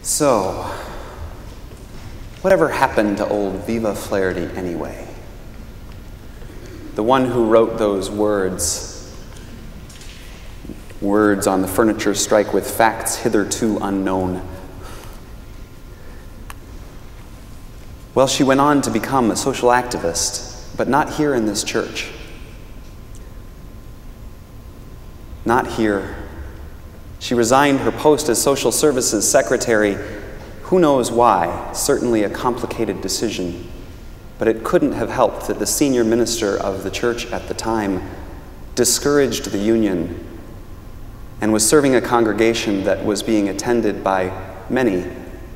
So, whatever happened to old Viva Flaherty anyway? The one who wrote those words on the furniture strike with facts hitherto unknown. Well, she went on to become a social activist, but not here in this church. Not here. She resigned her post as social services secretary. Who knows why? Certainly a complicated decision. But it couldn't have helped that the senior minister of the church at the time discouraged the union and was serving a congregation that was being attended by many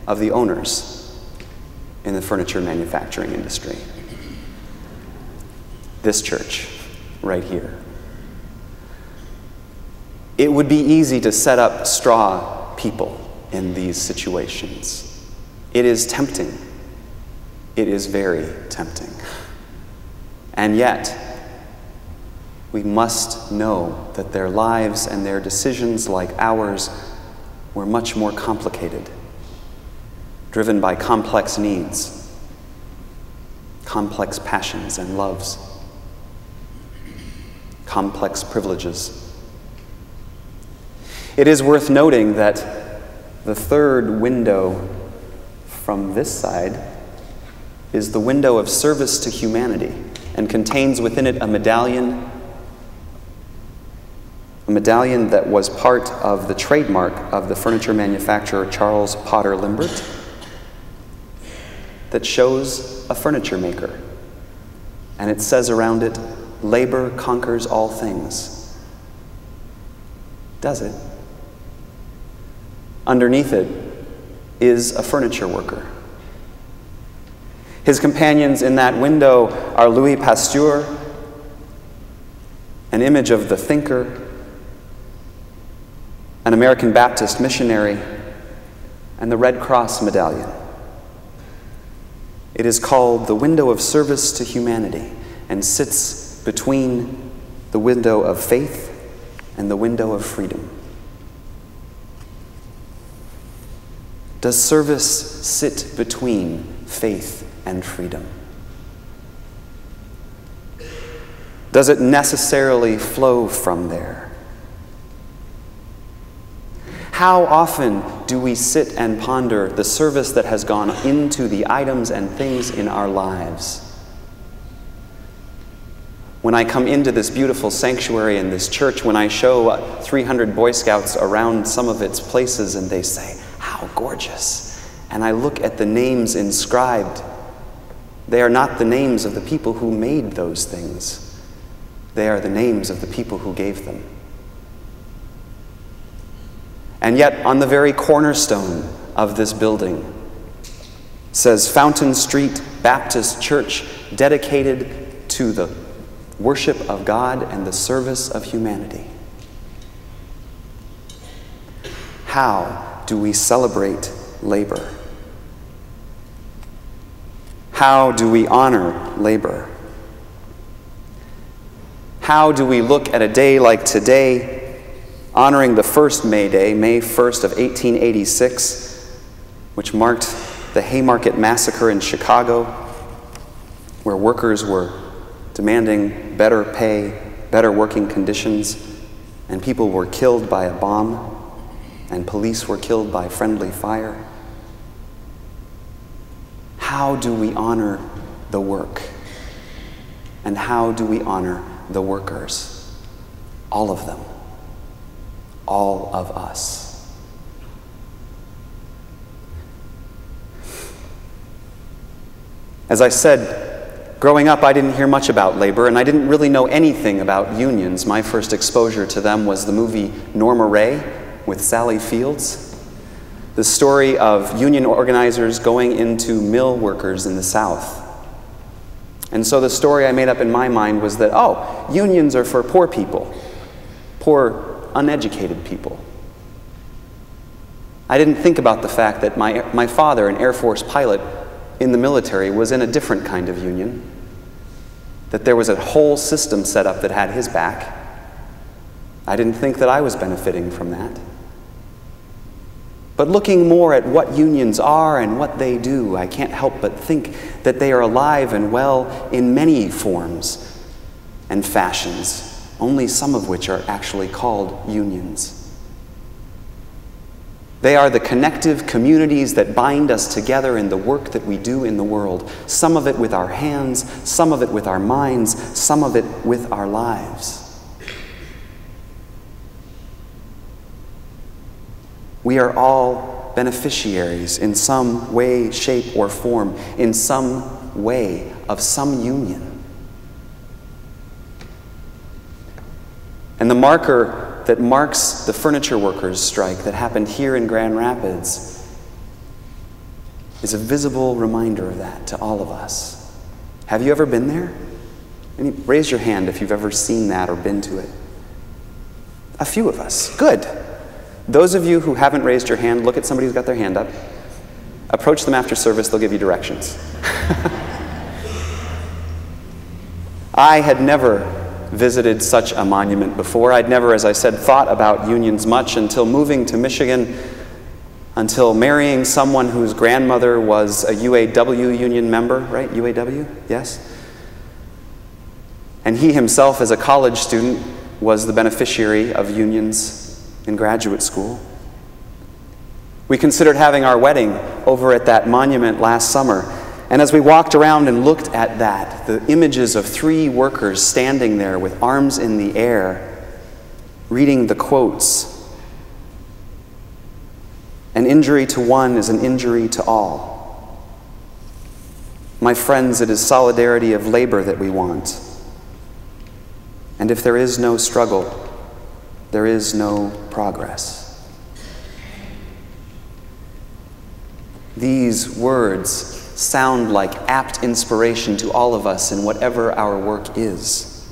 of the owners in the furniture manufacturing industry. This church, right here. It would be easy to set up straw people in these situations. It is tempting. It is very tempting. And yet, we must know that their lives and their decisions, like ours, were much more complicated, driven by complex needs, complex passions and loves, complex privileges. It is worth noting that the third window from this side is the window of service to humanity and contains within it a medallion that was part of the trademark of the furniture manufacturer Charles Potter Limbert that shows a furniture maker. And it says around it, "Labor conquers all things." Does it? Underneath it is a furniture worker. His companions in that window are Louis Pasteur, an image of the thinker, an American Baptist missionary, and the Red Cross medallion. It is called the window of service to humanity and sits between the window of faith and the window of freedom. Does service sit between faith and freedom? Does it necessarily flow from there? How often do we sit and ponder the service that has gone into the items and things in our lives? When I come into this beautiful sanctuary in this church, when I show 300 Boy Scouts around some of its places and they say, "How gorgeous," and I look at the names inscribed, they are not the names of the people who made those things. They are the names of the people who gave them. And yet, on the very cornerstone of this building says Fountain Street Baptist Church, dedicated to the worship of God and the service of humanity. How do we celebrate labor? How do we honor labor? How do we look at a day like today, honoring the first May Day, May 1st of 1886, which marked the Haymarket Massacre in Chicago, where workers were demanding better pay, better working conditions, and people were killed by a bomb, and police were killed by friendly fire? How do we honor the work? And how do we honor the workers? All of them. All of us. As I said, growing up, I didn't hear much about labor, and I didn't really know anything about unions. My first exposure to them was the movie Norma Ray with Sally Fields, the story of union organizers going into mill workers in the South. And so the story I made up in my mind was that, oh, unions are for poor people, poor, uneducated people. I didn't think about the fact that my father, an Air Force pilot in the military, was in a different kind of union, that there was a whole system set up that had his back. I didn't think that I was benefiting from that. But looking more at what unions are and what they do, I can't help but think that they are alive and well in many forms and fashions, only some of which are actually called unions. They are the connective communities that bind us together in the work that we do in the world, some of it with our hands, some of it with our minds, some of it with our lives. We are all beneficiaries in some way, shape, or form, in some way of some union. And the marker that marks the furniture workers' strike that happened here in Grand Rapids is a visible reminder of that to all of us. Have you ever been there? Raise your hand if you've ever seen that or been to it. A few of us. Good. Those of you who haven't raised your hand, look at somebody who's got their hand up. Approach them after service, they'll give you directions. I had never visited such a monument before. I'd never, as I said, thought about unions much until moving to Michigan, until marrying someone whose grandmother was a UAW union member, right? UAW? Yes? And he himself, as a college student, was the beneficiary of unions in graduate school. We considered having our wedding over at that monument last summer, and as we walked around and looked at that, the images of 3 workers standing there with arms in the air, reading the quotes, "An injury to one is an injury to all. My friends, it is solidarity of labor that we want. And if there is no struggle, there is no progress." These words sound like apt inspiration to all of us in whatever our work is.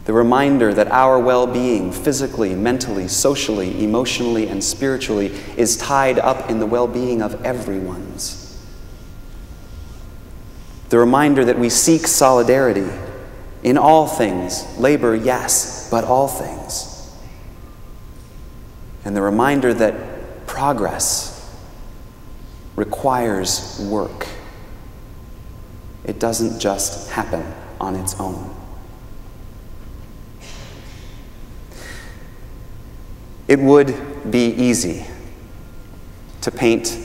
The reminder that our well-being, physically, mentally, socially, emotionally, and spiritually, is tied up in the well-being of everyone's. The reminder that we seek solidarity in all things, labor, yes, but all things. And the reminder that progress requires work. It doesn't just happen on its own. It would be easy to paint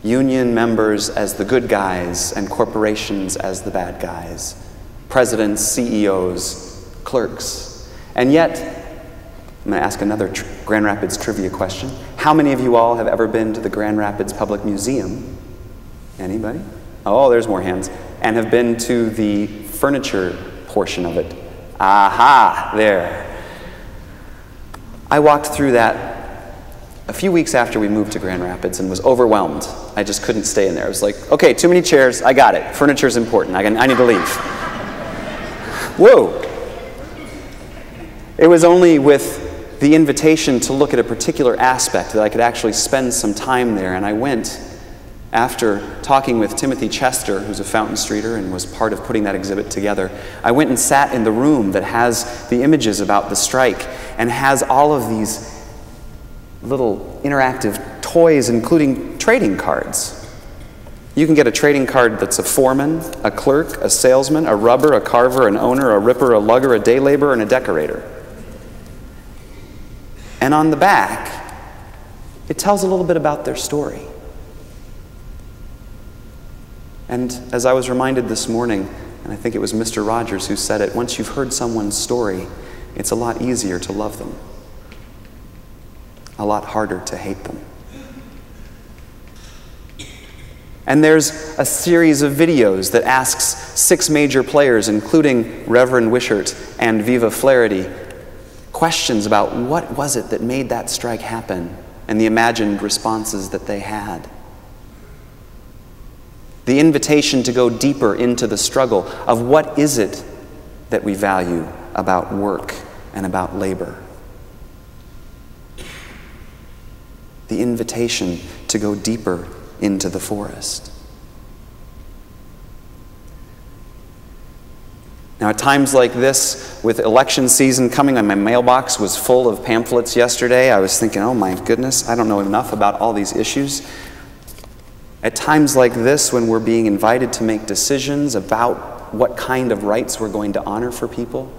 union members as the good guys and corporations as the bad guys, presidents, CEOs, clerks. And yet, I'm going to ask another Grand Rapids trivia question. How many of you all have ever been to the Grand Rapids Public Museum? Anybody? Oh, there's more hands. And have been to the furniture portion of it. Aha, there. I walked through that a few weeks after we moved to Grand Rapids and was overwhelmed. I just couldn't stay in there. I was like, okay, too many chairs, I got it. Furniture's important, I need to leave. Whoa. It was only with the invitation to look at a particular aspect that I could actually spend some time there, and I went after talking with Timothy Chester, who's a Fountain Streeter and was part of putting that exhibit together. I went and sat in the room that has the images about the strike and has all of these little interactive toys, including trading cards. You can get a trading card that's a foreman, a clerk, a salesman, a rubber, a carver, an owner, a ripper, a lugger, a day laborer, and a decorator. And on the back, it tells a little bit about their story. And as I was reminded this morning, and I think it was Mr. Rogers who said it, once you've heard someone's story, it's a lot easier to love them, a lot harder to hate them. And there's a series of videos that asks 6 major players, including Reverend Wishart and Viva Flaherty, questions about what was it that made that strike happen and the imagined responses that they had. The invitation to go deeper into the struggle of what is it that we value about work and about labor. The invitation to go deeper into the forest. Now, at times like this, with election season coming, and my mailbox was full of pamphlets yesterday, I was thinking, oh my goodness, I don't know enough about all these issues. At times like this, when we're being invited to make decisions about what kind of rights we're going to honor for people,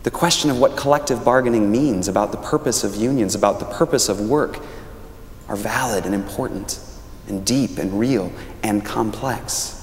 the question of what collective bargaining means, about the purpose of unions, about the purpose of work, are valid and important and deep and real and complex.